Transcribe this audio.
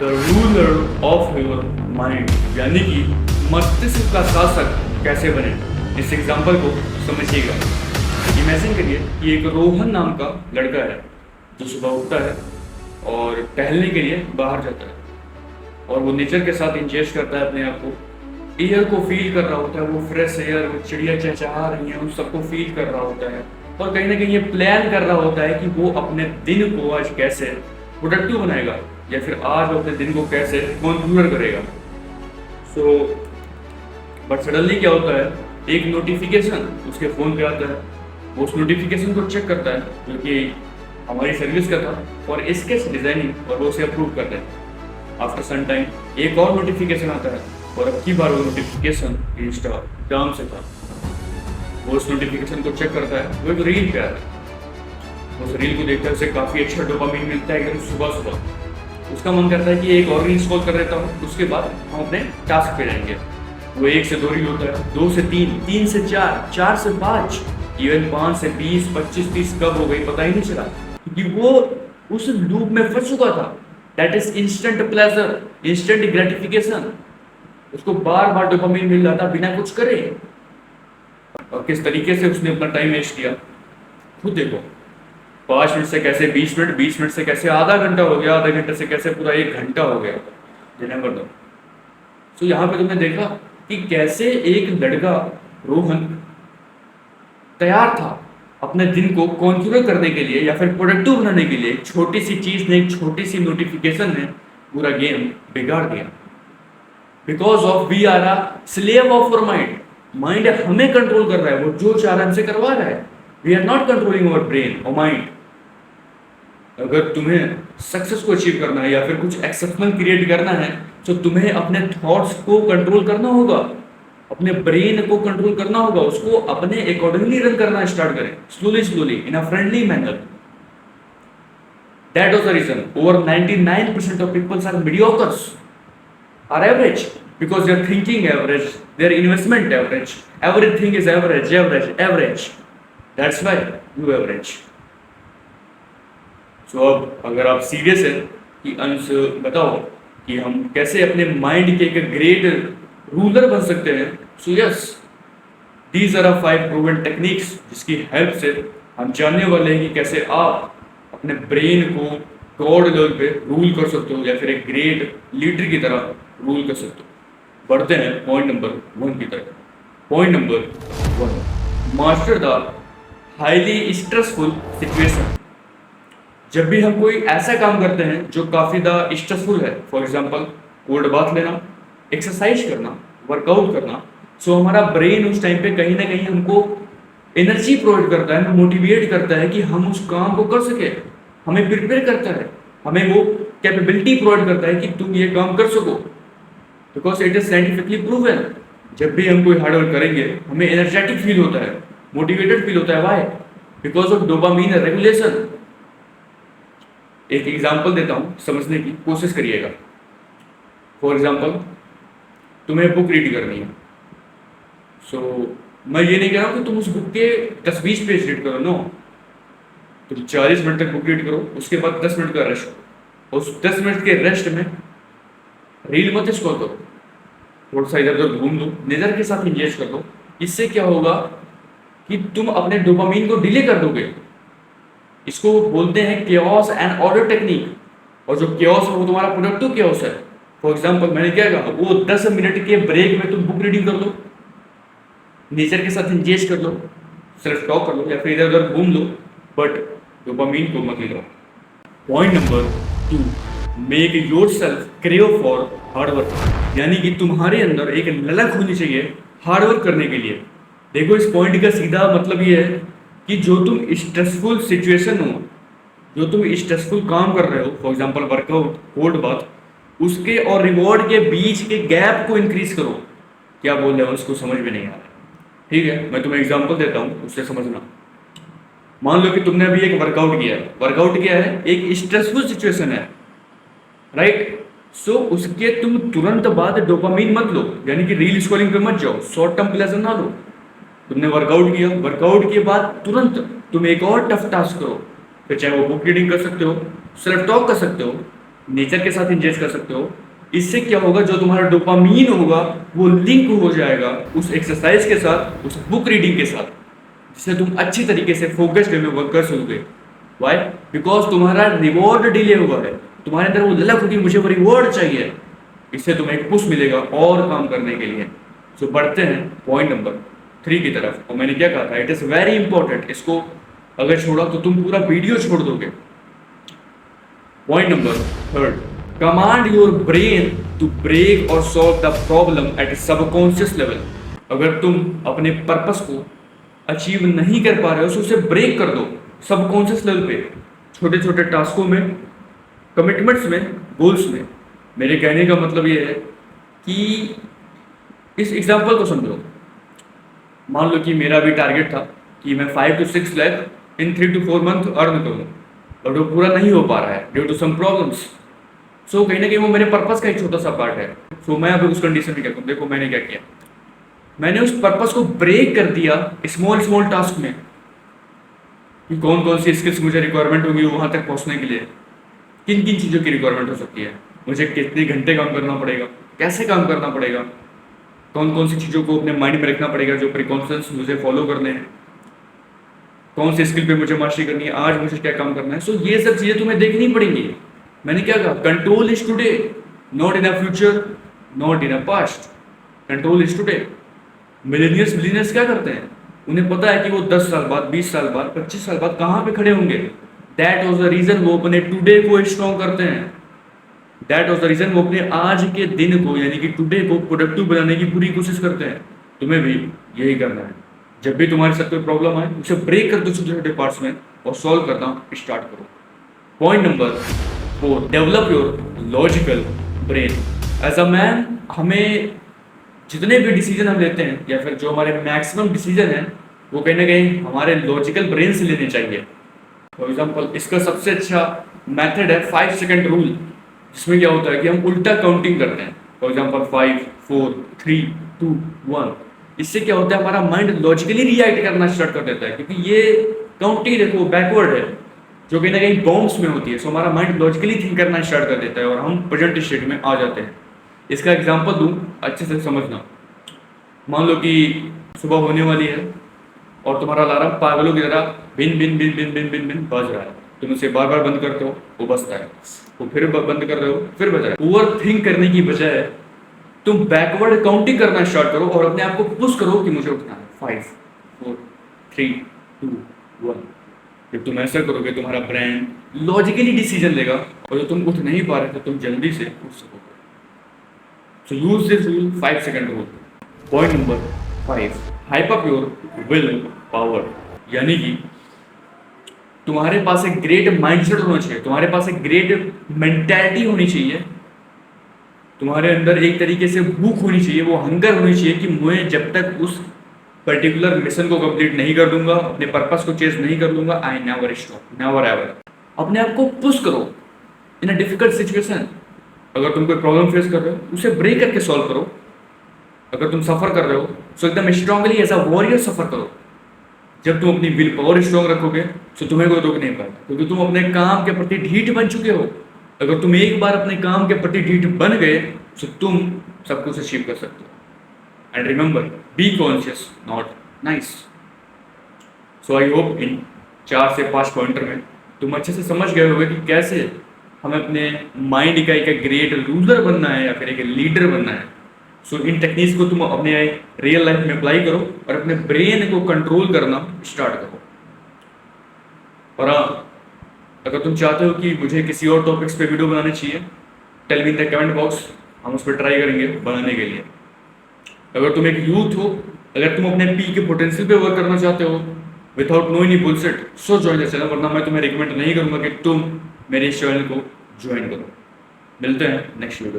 The ruler of your mind, यानी कि मस्तिष्क का शासक कैसे बने। इस एग्जाम्पल को समझिएगा। इमेजिन करिए कि एक रोहन नाम का लड़का है जो सुबह उठता है और टहलने के लिए बाहर जाता है और वो नेचर के साथ इंगेज करता है अपने आप को। एयर को फील कर रहा होता है, वो फ्रेश एयर, वो चिड़िया चहचहा रही है, उन सबको फील कर रहा होता है और कहीं ना कहीं ये प्लान कर रहा होता है कि वो अपने दिन को आज कैसे प्रोडक्टिव बनाएगा या फिर आज वो अपने दिन को कैसे कॉन्फ़िगर करेगा। बट सडनली क्या होता है, एक नोटिफिकेशन उसके फ़ोन पे आता है। वो उस नोटिफिकेशन को चेक करता है जो कि हमारी सर्विस का था और स्केच डिज़ाइनिंग, और वो उसे अप्रूव करते हैं। आफ्टर सम टाइम एक और नोटिफिकेशन आता है और अब की बार वो नोटिफिकेशन इंस्टाग्राम से था। वो उस नोटिफिकेशन को चेक करता है, वो एक रील पे आता है। उस रील को देखकर उसे काफ़ी अच्छा डोपामिन मिलता है एकदम सुबह सुबह। उसका मन करता है कि एक और रील स्क्रॉल कर लेता हूँ, उसके बाद हम अपने टास्क पे जाएंगे। वो 1 से 2 रील होता है, 2 से 3, 3 से 4, 4 से 5, इवन 5 से 20, 25, 30 कब हो गई पता ही नहीं चला, क्योंकि वो उस लूप में फंस चुका था। That is instant pleasure, instant gratification. उसको बार बार डोपामिन मिल रहा था बिना कुछ करे। और किस तरीके से उसने अपना टाइम वेस्ट किया खुद देखो। 5 मिनट से कैसे 20 मिनट, 20 मिनट से कैसे आधा घंटा हो गया, आधा घंटे से कैसे पूरा 1 घंटा हो गया। रिमेंबर दो। तो यहाँ पे तुमने देखा कि कैसे एक लड़का रोहन तैयार था अपने दिन को कॉन्फ़िगर करने के लिए या फिर प्रोडक्टिव बनाने के लिए। छोटी सी चीज ने, एक छोटी सी नोटिफिकेशन ने पूरा गेम बिगाड़ दिया। Because of we are a slave of our mind. Mind हमें कंट्रोल कर रहा है, वो जो चाह रहा है हमसे करवा रहा है। We are not controlling our brain और माइंड। अगर तुम्हें सक्सेस को अचीव करना है या फिर कुछ एक्सेप्शनल क्रिएट करना है तो तुम्हें अपने थॉट्स को कंट्रोल करना होगा, अपने ब्रेन को कंट्रोल करना होगा, उसको अपने अकॉर्डिंगली रन करना स्टार्ट करें, slowly slowly in a friendly manner. That was the reason over 99% of peoples are mediocres, are average, because they are thinking average, their investment average, everything is average, average, average. That's why you average. So अब अगर आप serious हैं कि अंश बताओ कि हम कैसे अपने माइंड के एक ग्रेट रूलर बन सकते हैं, so yes, these are 5 proven techniques जिसकी हेल्प से हम जानने वाले हैं कि कैसे आप अपने ब्रेन को गॉड लेवल पे रूल कर सकते हो या फिर एक ग्रेट लीडर की तरह रूल कर सकते हो। बढ़ते हैं पॉइंट नंबर 1 की तरफ। Point number 1, master the highly stressful situation. जब भी हम कोई ऐसा काम करते हैं जो काफ़ी ज़्यादा स्ट्रेसफुल है, फॉर एग्जांपल कोल्ड बाथ लेना, एक्सरसाइज करना, वर्कआउट करना, सो हमारा ब्रेन उस टाइम पे कहीं ना कहीं हमको एनर्जी प्रोवाइड करता है, हमें मोटिवेट करता है कि हम उस काम को कर सके, हमें प्रिपेयर करता है, हमें वो कैपेबिलिटी प्रोवाइड करता है कि तुम ये काम कर सको। Because it is scientifically proven. जब भी हम कोई हार्डवर्क करेंगे हमें एनर्जेटिक फील होता है, मोटिवेटेड फील होता है। Why? Because of dopamine regulation. एक एग्जाम्पल देता हूँ, समझने की कोशिश करिएगा। फॉर एग्जाम्पल तुम्हें बुक रीड करनी है, सो मैं ये नहीं कह रहा हूँ कि तुम उस बुक के 10-20 पेज रीड करो, नो। तुम 40 मिनट तक बुक रीड करो, उसके बाद 10 मिनट का रेस्ट करो। उस 10 मिनट के रेस्ट में रील मत स्क्रॉल करो, थोड़ा सा इधर उधर घूम लो, नेचर के साथ इंगेज कर लो। इससे क्या होगा कि तुम अपने डोपामीन को डिले कर दोगे। इसको बोलते हैं केओस एंड ऑर्डर टेक्निक, और जो केओस है वो तुम्हारा प्रोडक्टिव केओस है। फॉर एग्जाम्पल मैंने क्या कहा, वो 10 मिनट के ब्रेक में तुम बुक रीडिंग कर लो, नेचर के साथ इंगेज कर लो, सेल्फ टॉक कर लो या फिर इधर उधर घूम लो, बट डोपामीन को मत लो। Point number 2, make yourself crave for hard work. यानी कि तुम्हारे अंदर एक ललक होनी चाहिए हार्डवर्क करने के लिए। देखो, इस पॉइंट का सीधा मतलब ये है कि जो तुम स्ट्रेसफुल सिचुएशन हो, जो तुम स्ट्रेसफुल काम कर रहे हो, for example workout, cold bath, उसके और रिवॉर्ड के बीच के गैप को इंक्रीज करो। क्या बोल रहे हो उसको समझ में नहीं आ रहा, ठीक है, मैं तुम्हें एग्जांपल देता हूँ, उससे समझना। मान लो कि तुमने अभी एक वर्कआउट किया है। वर्कआउट किया है, एक स्ट्रेसफुल सिचुएशन है, राइट। सो उसके तुम तुरंत बाद डोपामीन मत लो, यानी कि रील स्क्रॉलिंग पे मत जाओ, शॉर्ट टर्म प्लेजर ना लो। तुमने वर्कआउट किया, वर्कआउट के बाद तुरंत तुम एक और टफ टास्क करो, फिर चाहे वो बुक रीडिंग कर सकते हो, सेल्फ टॉक कर सकते हो, नेचर के साथ इंगेज कर सकते हो। इससे क्या होगा, जो तुम्हारा डोपामीन होगा वो लिंक हो जाएगा उस एक्सरसाइज के साथ, उस बुक रीडिंग के साथ, जिससे तुम अच्छी तरीके से फोकस्ड वे में वर्क कर सकोगे। वाई? बिकॉज तुम्हारा रिवॉर्ड डिले हुआ है, तुम्हारे अंदर वो ललक होगी मुझे वो रिवॉर्ड चाहिए, इससे तुम्हें एक पुश मिलेगा और काम करने के लिए। सो बढ़ते हैं पॉइंट नंबर 3 की तरफ। और मैंने क्या कहा था, इट इज वेरी इंपॉर्टेंट, इसको अगर छोड़ा तो तुम पूरा वीडियो छोड़ दोगे। Point number 3, command your brain to break और solve the problem at subconscious level. अगर तुम अपने पर्पस को अचीव नहीं कर पा रहे हो तो उसे ब्रेक कर दो सबकॉन्शियस लेवल पे, छोटे छोटे टास्कों में, कमिटमेंट्स में, गोल्स में। मेरे कहने का मतलब ये है कि इस एग्जाम्पल को समझो। मान लो कि मेरा भी टारगेट था कि मैं 5 to 6 lakh in 3 to 4 month earn करूँ, बट वो पूरा नहीं हो पा रहा है ड्यू टू सम प्रॉब्लम्स। सो कहीं ना कहीं वो मेरे पर्पस का एक छोटा सा पार्ट है। सो मैं अभी उस कंडीशन में क्या करूँ, देखो मैंने क्या किया, मैंने उस पर्पस को ब्रेक कर दिया स्मॉल स्मॉल टास्क में, कि कौन कौन सी स्किल्स मुझे रिक्वायरमेंट होगी वहाँ तक पहुँचने के लिए, किन किन चीज़ों की रिक्वायरमेंट हो सकती है, मुझे कितने घंटे काम करना पड़ेगा, कैसे काम करना पड़ेगा, कौन कौन सी चीज़ों को अपने माइंड में रखना पड़ेगा, जो प्रिकॉशंस मुझे फॉलो करने हैं, कौन सी स्किल पे मुझे मास्टरी करनी है, आज मुझे क्या काम करना है। सो ये सब चीज़ें तुम्हें देखनी पड़ेंगी। मैंने क्या कहा, control is today, not in a future, not in a past, control is today. Millionaires क्या करते हैं, उन्हें पता है कि वो 10 साल बाद, 20 साल बाद, 25 साल बाद कहाँ पे खड़े होंगे। दैट वॉज द रीजन वो अपने टुडे को स्ट्रॉन्ग करते हैं। दैट वॉज द रीजन वो अपने आज के दिन को यानी कि टुडे को प्रोडक्टिव बनाने की पूरी कोशिश करते हैं। तुम्हें भी यही करना है। जब भी तुम्हारे साथ कोई प्रॉब्लम आए उसे ब्रेक कर दो छोटे छोटे पार्ट्स में और सॉल्व करना स्टार्ट करो। Point number 4, develop your logical brain. As a man, हमें जितने भी डिसीजन हम लेते हैं या फिर जो हमारे मैक्सिमम डिसीजन हैं वो कहीं ना कहीं हमारे लॉजिकल ब्रेन से लेने चाहिए। फॉर एग्जाम्पल, इसका सबसे अच्छा मेथड है 5 सेकेंड रूल, जिसमें क्या होता है कि हम उल्टा काउंटिंग करते हैं। For example 5, 4, 3, 2, 1। इससे क्या होता है, हमारा माइंड लॉजिकली रिएक्ट करना स्टार्ट कर देता है, क्योंकि ये काउंटिंग देखो बैकवर्ड है जो कहीं ना कहीं बॉम्ब्स में होती है। सो हमारा माइंड लॉजिकली थिंक करना स्टार्ट कर देता है और हम प्रेजेंट स्टेट में आ जाते हैं। इसका एग्जाम्पल दूँ, अच्छे से समझना। मान लो कि सुबह होने वाली है और तुम्हारा अलार्म पागलों की तरह बिन बिन बिन बिन बिन बिन बिन बज रहा है। तुम उसे बार बार बंद करते हो, वो बजता है, वो फिर बंद कर रहे हो, फिर बज रहा है। ओवर थिंक करने की बजाय तुम बैकवर्ड काउंटिंग करना स्टार्ट करो और अपने आप को पुश करो कि मुझे उठना है। 5, 4, 3, 2, 1। जब तुम ऐसा करोगे तुम्हारा ब्रेन लॉजिकली डिसीजन लेगा और जो तुम उठ नहीं पा रहे थे तुम जल्दी से उठ सकोगे। So use this rule, 5 second rule. Point number 5, hype up your will power. यानी कि तुम्हारे पास एक ग्रेट माइंडसेट होना चाहिए, तुम्हारे पास एक ग्रेट मेंटालिटी होनी चाहिए, तुम्हारे अंदर एक तरीके से भूख होनी चाहिए, वो हंगर होनी चाहिए कि मैं जब तक उस पर्टिकुलर मिशन को कंप्लीट नहीं कर दूंगा, अपने पर्पस को चेज नहीं कर लूंगा, I never stop, never ever. अपने आप को पुश करो इन अ डिफिकल्ट सिचुएशन। अगर तुम कोई प्रॉब्लम फेस कर रहे हो उसे ब्रेक करके सॉल्व करो। अगर तुम सफर कर रहे हो तो एकदम स्ट्रांगली एज अ वॉरियर सफर करो। जब तुम अपनी विल पावर स्ट्रांग रखोगे तो तुम्हें कोई रोक नहीं पाएगा, क्योंकि तुम अपने काम के प्रति ढीठ बन चुके हो। अगर तुम एक बार अपने काम के प्रति ढीठ बन गए तो तुम सब कुछ अचीव कर सकते हो। And remember, be conscious not nice. So I hope इन 4 से 5 पॉइंटर में तुम अच्छे से समझ गए होगे कि कैसे हमें अपने माइंड का एक ग्रेट रूलर बनना है या फिर एक लीडर बनना है। सो इन टेक्निक्स को तुम अपने रियल लाइफ में अप्लाई करो और अपने ब्रेन को कंट्रोल करना स्टार्ट करो। और अगर तुम चाहते हो कि मुझे किसी और टॉपिक्स पे वीडियो बनाने चाहिए, tell me in the comment box, हम उस पर ट्राई करेंगे बनाने के लिए। अगर तुम एक यूथ हो, अगर तुम अपने पी के पोटेंशियल पे वर्क करना चाहते हो without no any bullshit, so join the channel, वरना मैं तुम्हें रिकमेंड नहीं करूंगा कि तुम मेरे इस चैनल को ज्वाइन करो। मिलते हैं नेक्स्ट वीडियो।